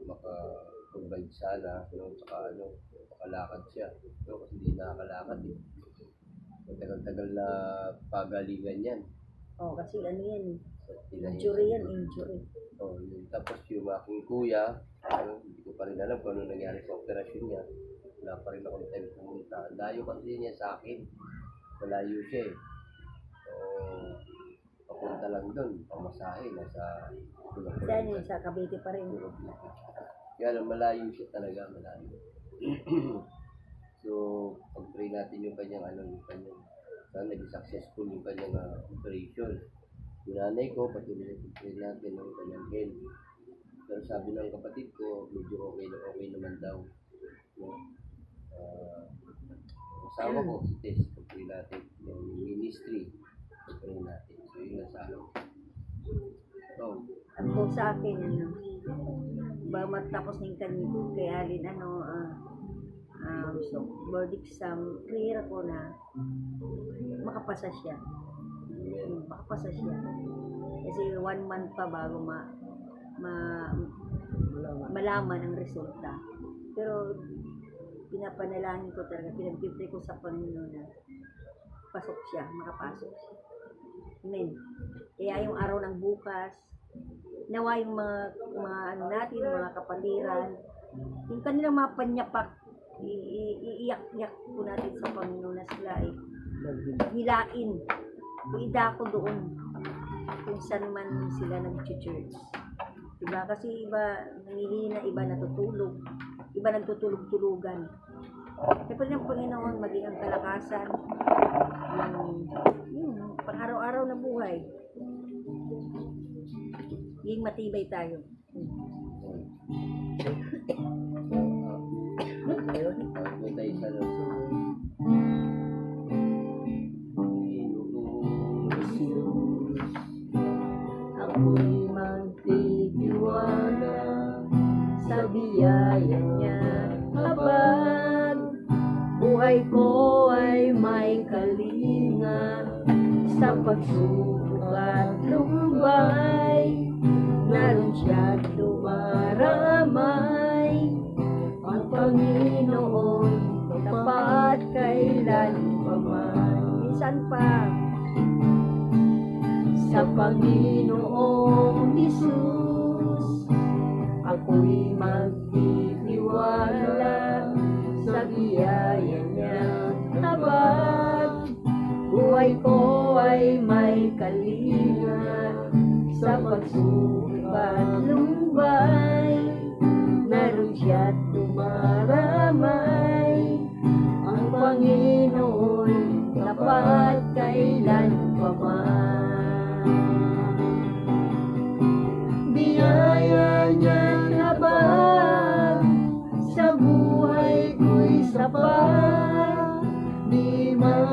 Maka-provide sana, no? Saka makalakad siya. No? Kasi hindi nakakalakad eh. Ang tagal-tagal na pagalingan yan. Kasi ano yan eh. Tinayin. Injury yan, injury. Tapos yung aking kuya, hindi ko pa rin alam kung ano nangyari sa operasyon niya. Wala pa rin akong time pumunta. Layo kasi niya sa akin. Malayo siya eh. So, papunta lang doon, pamasahe, nasa Saan yun? Sa Cavite pa rin. Kaya lang, malayo siya talaga, malayo. So, pag-pray natin yung kanyang sana naging successful yung kanyang operation. Yung nanay ko, patuloy na pag-pray natin ng kanyang health. Pero sabi ng kapatid ko, medyo okay naman daw. No? Asawa ko, si Tess, pag-pray natin. Yung ministry, pag-pray natin. So, yun na sa akin. Ako sa akin, ba matapos ng kay Alin, board exam, clear ako na makapasa siya. Makapasa siya. Kasi 1 month pa bago malaman ang resulta. Pero pinapanalangin ko talaga, pinagpipray ko sa Panginoon na pasok siya, makapasok siya. Amen. Kaya yung araw ng bukas, nawa yung mga kapatiran, yung kanilang mga panyapak, iiyak-iyak po natin sa Panginoon na sila ay hilain, idako doon kung saan man sila nag-church. Diba? Kasi iba nangihina, iba natutulog, iba nagtutulog-tulugan. Kaya pa rin ang Panginoon maging ang kalakasan, yung pang-araw-araw na buhay. Yung matibay tayo. Ako'y magtitiwala sa biyaya niya habang buhay ko ay may kalinga sa pagsubok at lumbay. Naroon siya't dumaramay, ang Panginoon tapat kailan pa man. Minsan pa sa Panginoong Hesus ako'y magtitiwala sa biyaya niya habang buhay ko ay may kalinga sa pagsubok at lumbay. Naroon siya't dumaramay, ang Panginoon tapat kailan pa man. Biyaya niya habang sa buhay ko'y sapat, di man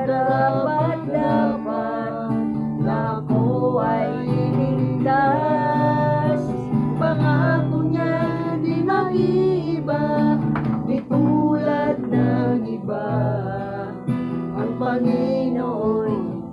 karapat-dapat na ako ay iligtas. Pangako niya di mag-iiba, di tulad ng iba. Ang Panginoon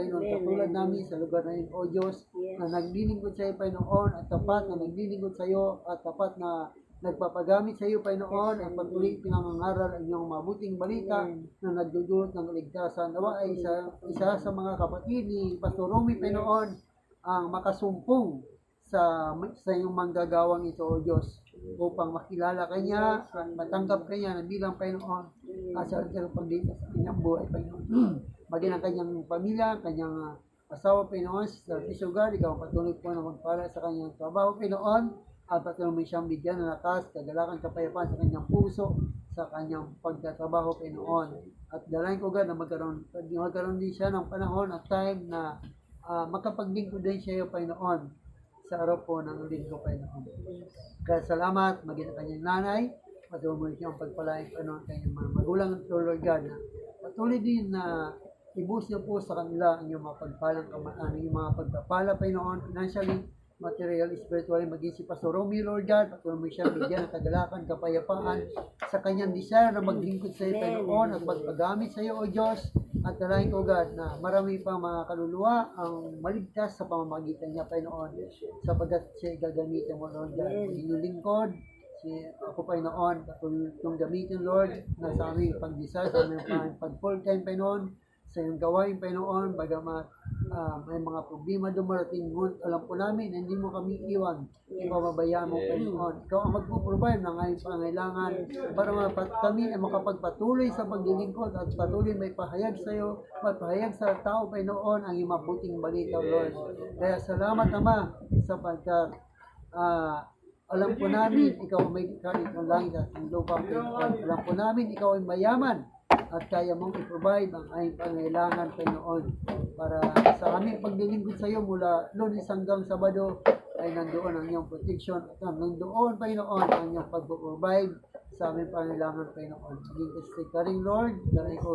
Panginoon, Amen. katulad namin sa lugar na yun, O Diyos, Yes. na naglilingkod sa iyo, Panginoon, at tapat na naglilingkod sa iyo, at tapat na nagpapagamit sa iyo, Panginoon, Yes, at patuloy pinangangaral ang iyong mabuting balita Amen. na nagdudulot ng kaligtasan. Nawa ay isa sa mga kapatid ni Pastor Romy, Panginoon, ang makasumpong sa iyong manggagawang ito, O Diyos, upang makilala kanya, matanggap kanya na bilang Panginoon, at sa paglitas sa kanyang buhay, Panginoon. Maging ang kanyang pamilya, kanyang asawa, Panginoon, sa Tisugar, ikaw patuloy po na magpala sa kanyang trabaho, Panginoon, at patuloy mo siyang bigyan ng lakas, kagalakan, kapayapaan sa kanyang puso, sa kanyang pagtatrabaho, Panginoon. At dalayan ko, God, na magkaroon din siya ng panahon at time na makapaglingkod din siya, Panginoon, sa araw po ng linggo, Panginoon. Kaya salamat, maging kanyang nanay, patuloy siyang pagpalain, Panginoon, kanyang mga magulang at Lord God, na patuloy din na ibus niyo po sa kanila ang inyong mga ang inyong mga pagpapala, Panginoon, financially, material, spiritually, maging si Pastor Romy, Lord God, patuloy mo siyang bigyan ng kagalakan, kapayapaan, sa kanyang desire na maglingkod sa iyo, Panginoon, at magpagamit sa iyo, O Diyos, at dalayan ko, God, na marami pang mga kaluluwa ang maligtas sa pamamagitan niya, Panginoon, sapagkat siya gagamitin mo, Lord God, inyong lingkod, ako, Panginoon, patuloy itong gamitin, Lord, na sa aming pag-desire, sa aming pag-full time, Panginoon, sa iyong gawain, Panginoon, bagamat may mga problema dumarating, alam po namin, hindi mo kami iwan, ipababayaan mo, Panginoon. Ikaw ang magpo-provide ng aming pangailangan para kami ay makapagpatuloy sa paglilingkod at patuloy may pahayag sa iyo, magpahayag sa tao, Panginoon, ang iyong mabuting balita, Lord. Kaya salamat, Ama, sapagkat alam po namin, ikaw ay may kahit ng langit at ng lupa, Panginoon. Alam po namin, ikaw ay mayaman at kaya mong i-provide ang aming pangailangan, Panginoon, para sa aming paglilingkod sa iyo mula Lunes hanggang Sabado ay nandoon ang iyong protection at nandoon, Panginoon, ang iyong pag-provide sa aming pangailangan, Panginoon. Maging kasi ka rin, Lord, dahil ko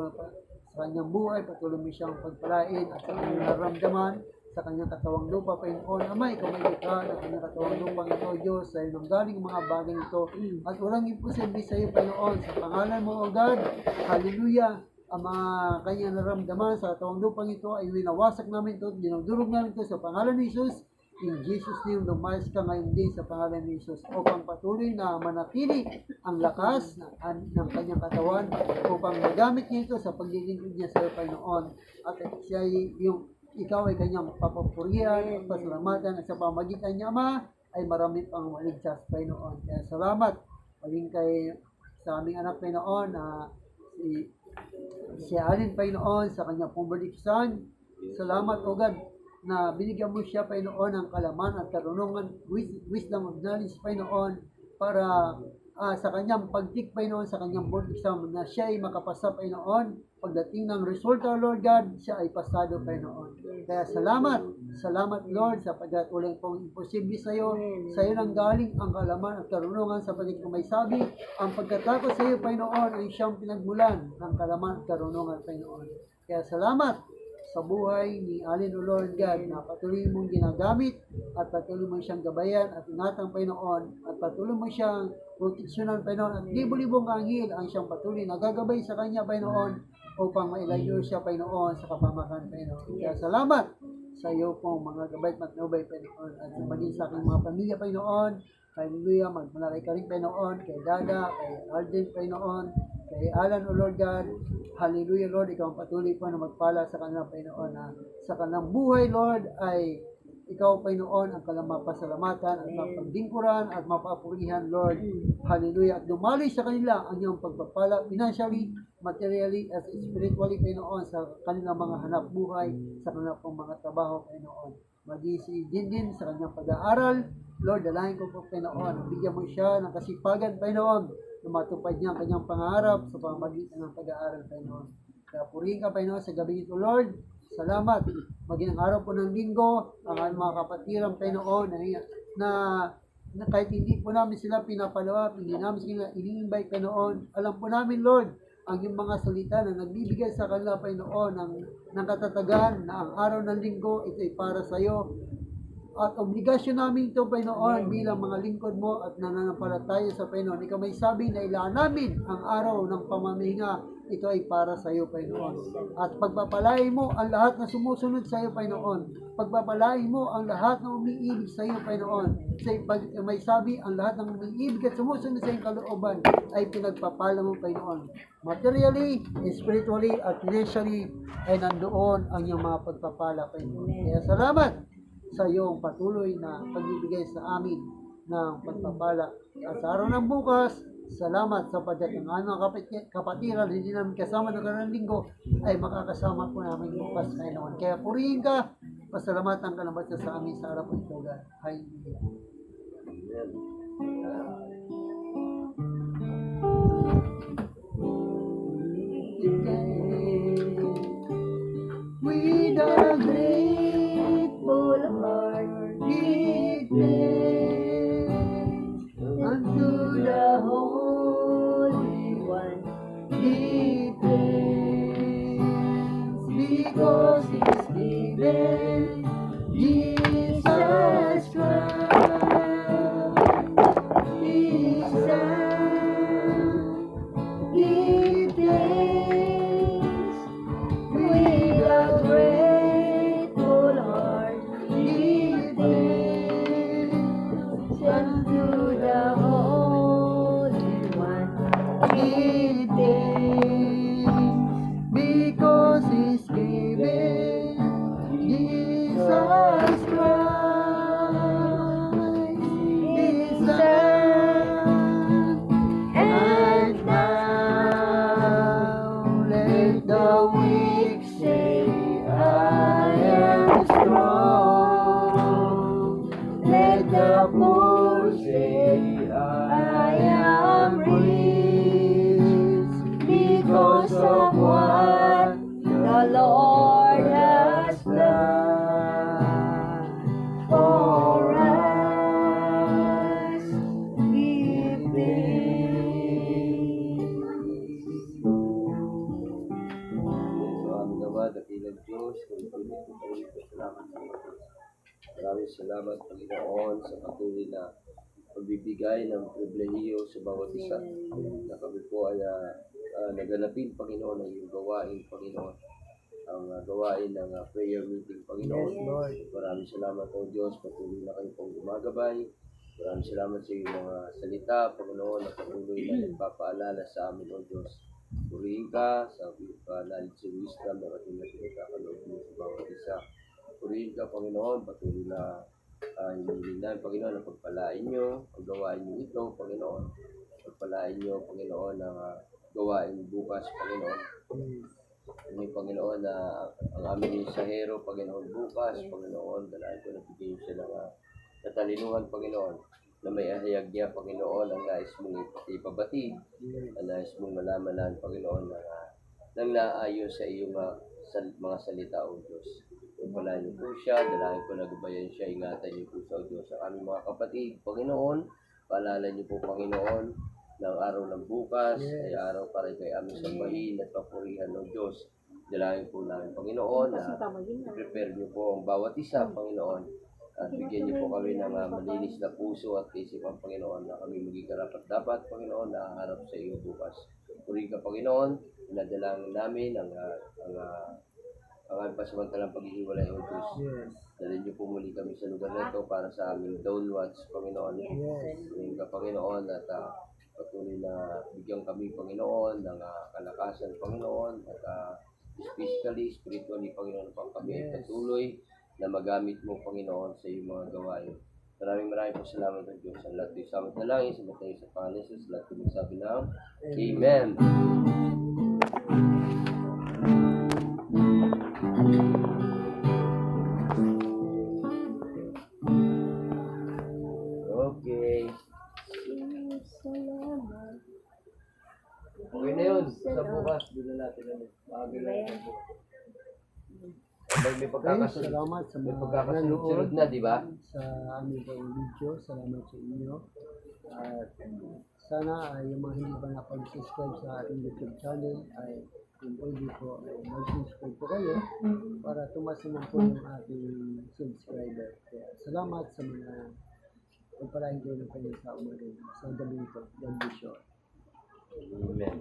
sa kanyang buhay, patuloy mo siyang pagpalain at sa kanyang naramdaman, sa kanyang katawang lupa, Panginoon. Ama, ikaw may likha ng kanyang katawang lupa, ito, Diyos, sa iyong galing mga bagay ito. At walang imposible sa iyo, Panginoon. Sa pangalan mo, O God, hallelujah, ang mga kanyang naramdaman sa katawang lupang ito ay winawasak namin ito, dinudurog namin ito sa pangalan ni Jesus. In Jesus' name, lumayas ka ngayon din sa pangalan ni Jesus upang patuloy na manatili ang lakas ng kanyang katawan upang magamit niya ito sa paglilingkod niya sa iyo, Panginoon. At siya yung ikaw ay kanyang papapurihan, pasalamatan at sa pamagitan niya, Ama, ay marami pang maligtas, Panginoon. Kaya salamat, maging kay sa aming anak, Panginoon, na si Alin, Panginoon, sa kanyang pumbaliksan. Salamat, O God, na binigyan mo siya, Panginoon, ng kalaman at karunungan, wisdom of knowledge, Panginoon, para sa kanyang pagtik, Panginoon, sa kanyang board exam, na siya ay makapasa, Panginoon. Pagdating ng resulta, Lord God, siya ay pasado, Panginoon. Kaya salamat, Lord, sapagkat walang pong imposible sa iyo nang galing ang kalaman at karunungan, sapagkat kung may sabi, ang pagkatakot sa iyo, Panginoon, ay siyang pinagmulan ng kalaman at karunungan, Panginoon. Kaya salamat sa buhay ni Alin, O Lord God, na patuloy mong ginagamit at patuloy mo siyang gabayan at ingatan, Panginoon, at patuloy mo siyang proteksyonan, Panginoon, at libo-libong anghel ang siyang patuloy na gagabay sa kanya, Panginoon, upang mailayo siya, Panginoon, sa kapamakan, Panginoon. Kaya salamat sa iyo pong mga gabay at matnubay, Panginoon, at maging sa aking mga pamilya, Panginoon. Hallelujah, magmalaki ka rin, Panginoon, kay Dada, kay Alden, Panginoon, kay Alan, O Lord God. Hallelujah, Lord, ikaw ang patuloy po na magpala sa kanilang, Panginoon, na sa kanilang buhay, Lord, ay ikaw, Panginoon, ang kanilang mapasalamatan at mapagdingkuran at mapapurihan, Lord. Hallelujah. At dumali sa kanila ang iyong pagpapala financially, materially, at spiritually, Panginoon, sa kanilang mga hanap buhay, sa kanilang mga trabaho, Panginoon. Maging si Dindin sa kanyang pag-aaral, Lord, dalahin ko po, Panginoon. Bigyan mo siya ng kasipagan, Panginoon, na matupad niya ang kanyang pangarap sa pamamagitan ng pag-aaral, Panginoon. Kaya purihin ka, Panginoon, sa gabi ito, Lord. Salamat. Maging ang araw po ng linggo, ang mga kapatiran, Panginoon, na kahit hindi po namin sila pinapalawap, hindi namin sila ini-invite, Panginoon. Alam po namin, Lord, ang yung mga salita na nagbibigay sa kanila, Panginoon, ng katatagan na ang araw ng linggo, ito ay para sa iyo. At obligasyon namin ito, Panginoon, bilang mga lingkod mo at nananampalataya sa Panginoon. Ikaw may sabi na ilaan namin ang araw ng pamamahinga. Ito ay para sa iyo, Panginoon. At pagpapalain mo ang lahat na sumusunod sa iyo, Panginoon. Pagpapalain mo ang lahat na umiibig sa iyo, Panginoon. May sabi, ang lahat ng umiibig at sumusunod sa iyong kalooban ay pinagpapala mo, Panginoon. Materially, spiritually, at financially ay nandoon ang iyong mga pagpapala, Panginoon. Kaya salamat sa iyong patuloy na pagbibigay sa amin ng pagpapala. At sa araw ng bukas, salamat sapagkat ang aming kapatiran, hindi namin kasama ng karang linggo, ay makakasama po namin bukas, Panginoon. Kaya purihin ka, pasalamatan ka na basta sa amin sa araw po ito, God. Hallelujah. Amen. With a grateful heart, give thanks unto the Holy One. Give thanks because He's given Jesus Christ, His Son. Give thanks with a grateful heart. Give thanks unto the Holy One. Give thanks because He's given Jesus Christ, His Son. And now let the weak say, I am strong. Let the poor say, I am rich because of what the Lord has done for us. Give thanks. So, aming Ama, dakilang Diyos, kung pilit ko kayo, salamat sa mga Diyos. Maraming salamat, Panginoon, sa patuloy na pagbibigay ng pribilehiyo sa bawat isa. Na kami po ay naganapin, Panginoon, ang iyong gawain, Panginoon. Ang gawain ng prayer meeting, Panginoon. Yes, Lord. Maraming salamat po, Diyos, patuloy na kayo pong gumagabay. Maraming salamat sa iyong mga salita, Panginoon, na patuloy na nagpapaalala sa amin, O Diyos. Purihin ka sa knowledge and wisdom na ating pinagkakaloob mo sa bawat isa. Purihin ka, Panginoon, patuloy na hinihilingan, Panginoon, na pagpalain nyo, ang gawain nyo ito, Panginoon. Pagpalain nyo, Panginoon, ang gawain bukas, Panginoon. Ini, Panginoon, na ang aming sahero, Panginoon, bukas, Panginoon, dalayan ko na bigyan siya ng katalinuhan, Panginoon, na may ahayag niya, Panginoon, ang nais mong ipabatid, ang nais mong malamanan, Panginoon, nang naayon sa iyong mga salita, O Diyos. Pagpalain niyo po siya, dalayan ko na gabayan siya, ingatan niyo po sa O Diyos. Ang aming mga kapatid, Panginoon, paalala niyo po, Panginoon, ng araw ng bukas, ay araw para kay aming sambahin at papurihan ng Diyos. Dalayan po namin, Panginoon, na prepare niyo po ang bawat isa, Panginoon, at bigyan niyo po kami ng malinis na puso at isipan, Panginoon, na kami maging karapat-dapat, Panginoon, na harap sa iyo bukas. Purihin ka, Panginoon, inadalangin namin ang aming pasamantalang paghihiwalay, O Diyos. Yes. Dalhin niyo po muli kami sa lugar na ito para sa aming downwards, Panginoon. Yes. Purihin ka, Panginoon, at patuloy na bigyan kami, Panginoon, ng kalakasan, Panginoon, at physically, spiritually, Panginoon, pang kami ay patuloy na magamit mo, Panginoon, sa iyong mga gawain. Maraming po salamat ng Diyos. Ang lahat ay sa amin na lang, sa mga sa pangalan ng Jesus, lahat ay sabi ng Amen. Okay. Okay na yun. Sa bukas, doon na natin ano. Maaga lang. May pagkakasunod. Salamat sa May mga pagkakasunod na, di ba? sa aming pong video. Salamat sa inyo. At sana ay yung mga hindi pa napag-subscribe sa ating YouTube channel ay kung pwede po ay mag-subscribe po kayo para tumas naman po yung ating subscriber. Kaya salamat sa mga pagpalain kayo ng kanya sa umarin sa gabi ito. God bless you. Amen.